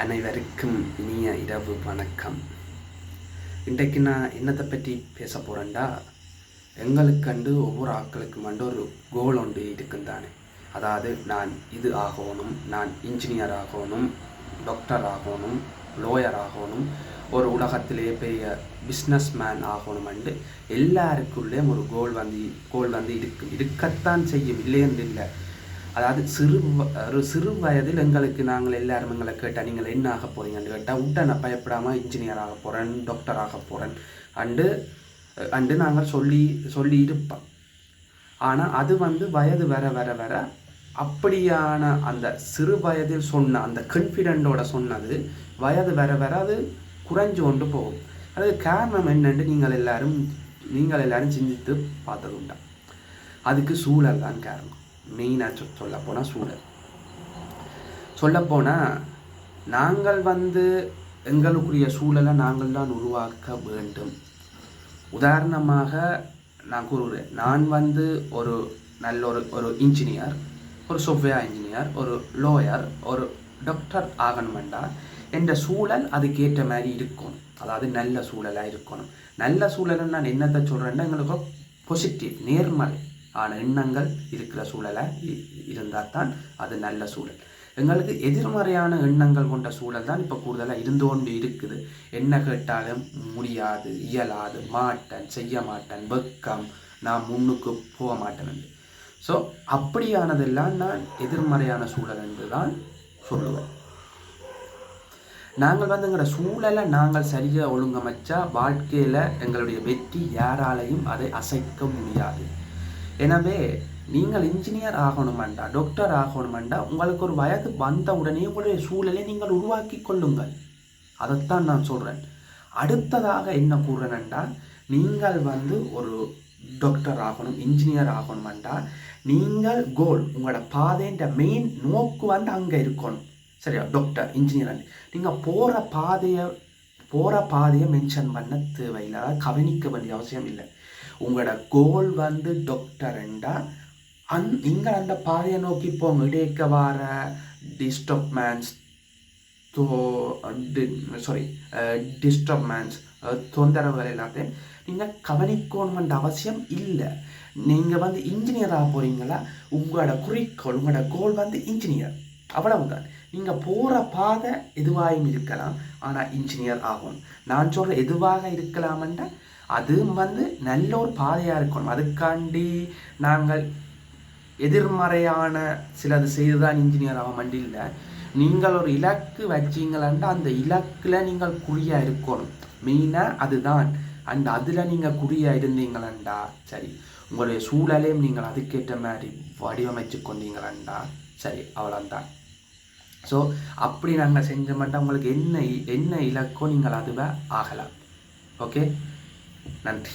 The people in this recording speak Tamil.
அனைவருக்கும் இனிய இரவு வணக்கம். இன்றைக்கு நான் என்னத்தை பற்றி பேச போகிறேன்டா, எங்களுக்கண்டு ஒவ்வொரு ஆட்களுக்கும் வந்து ஒரு கோல் ஒன்று இருக்குன்னு தானே. அதாவது நான் இது ஆகணும், நான் இன்ஜினியர் ஆகணும், டாக்டர் ஆகணும், லோயர் ஆகணும், ஒரு உலகத்திலேயே பெரிய பிஸ்னஸ் மேன் ஆகணும்ண்டு எல்லாருக்குள்ளேயும் ஒரு கோல் வந்து இருக்கத்தான் செய்யும், இல்லைன்னு இல்லை. அதாவது சிறு வயதில் நாங்கள் எல்லாரும் எங்களை கேட்டால் நீங்கள் என்ன ஆக போகிறீங்கன்னு கேட்டால் உடனே பயப்படாமல் இன்ஜினியர் ஆக போகிறேன், டாக்டர் ஆக போகிறேன் அண்டு நாங்கள் சொல்லி இருப்போம். ஆனால் அது வந்து வயது வர வர வர அப்படியான அந்த சிறு வயதில் சொன்ன அந்த கான்ஃபிடென்ட்டோட சொன்னது வயது வர வர அது குறைஞ்சு கொண்டு போகும். அது காரணம் என்னென்று நீங்கள் எல்லாரும் சிந்தித்து பார்த்தது உண்டா? அதுக்கு சூழல் தான் காரணம். மெயினாக சொல்லப்போனால் சூழல். சொல்லப்போனால் நாங்கள் வந்து எங்களுக்குரிய சூழலை நாங்கள் தான் உருவாக்க வேண்டும். உதாரணமாக நான் கூறுகிறேன், நான் வந்து ஒரு நல்ல ஒரு இன்ஜினியர், ஒரு சாஃப்ட்வேர் இன்ஜினியர், ஒரு லோயர், ஒரு டாக்டர் ஆகணுமெண்டா என்ற சூழல் அதுக்கேற்ற மாதிரி இருக்கணும். அதாவது நல்ல சூழலாக இருக்கணும். நல்ல சூழலை நான் என்னத்தை சொல்கிறேன்னா, எங்களுக்கு பாசிட்டிவ் நேர்மறை ஆன எண்ணங்கள் இருக்கிற சூழலாக இருந்தால் தான் அது நல்ல சூழல். எங்களுக்கு எதிர்மறையான எண்ணங்கள் கொண்ட சூழல் தான் இப்போ கூடுதலாக இருந்து கொண்டு இருக்குது. என்ன கேட்டாலும் முடியாது, இயலாது, மாட்டேன், செய்ய மாட்டேன், வெக்கம், நான் முன்னுக்கு போக மாட்டேன். ஸோ அப்படியானதெல்லாம் நான் எதிர்மறையான சூழல் என்று தான் சொல்லுவேன். நாங்கள் வந்து எங்களோட சூழலை நாங்கள் சரியாக ஒழுங்கமைச்சா வாழ்க்கையில் எங்களுடைய வெற்றி யாராலையும் அதை அசைக்க முடியாது. எனவே நீங்கள் இன்ஜினியர் ஆகணுமெண்டா, டாக்டர் ஆகணுமெண்டா உங்களுக்கு ஒரு வயது வந்த உடனே உங்களுடைய சூழலை நீங்கள் உருவாக்கி கொள்ளுங்கள். அதைத்தான் நான் சொல்கிறேன். அடுத்ததாக என்ன கூறுறேன்டா, நீங்கள் வந்து ஒரு டாக்டர் ஆகணும், இன்ஜினியர் ஆகணுமெண்டா நீங்கள் கோல் உங்களோட பாதைன்ற மெயின் நோக்கு வந்து அங்கே இருக்கணும். சரியா? டாக்டர், இன்ஜினியர் நீங்கள் போகிற பாதையை மென்ஷன் பண்ண தேவையில்லை, கவனிக்க வேண்டிய அவசியம் இல்லை. உங்களோட கோல் வந்து டாக்டர்ண்டா நீங்கள் அந்த பாதையை நோக்கி போங்க. இடைக்க வர டிஸ்டர்ப்மென்ட்ஸ் தொந்தரவுகள் எல்லாத்தையும் நீங்கள் கவனிக்கணுமென்ற அவசியம் இல்லை. நீங்கள் வந்து இன்ஜினியராக போகிறீங்களா, உங்களோட குறிக்கோள், உங்களோட கோல் வந்து இன்ஜினியர், அவ்வளவுதான். நீங்கள் போகிற பாதை எதுவாகவும் இருக்கலாம், ஆனால் இன்ஜினியர் ஆகும். நான் சொல்கிற எதுவாக இருக்கலாம்ன்றா அது வந்து நல்ல ஒரு பாதையாக இருக்கணும். அதுக்காண்டி நாங்கள் எதிர்மறையான சிலது செய்துதான் இன்ஜினியர் ஆக மண்டியில். நீங்கள் ஒரு இலக்கு வச்சிங்களாண்டா அந்த இலக்கில் நீங்கள் குறியாக இருக்கணும். மெயினாக அதுதான். அதில் நீங்கள் குறியாக இருந்தீங்களாண்டா சரி, உங்களுடைய சூழலையும் நீங்கள் அதுக்கேற்ற மாதிரி வடிவமைச்சு கொண்டீங்களாண்டா சரி, அவ்வளோதான். ஸோ அப்படி நாங்கள் செஞ்ச மாட்டோம். உங்களுக்கு என்ன இலக்கோ நீங்கள் அதுவே ஆகலாம். ஓகே, நன்றி.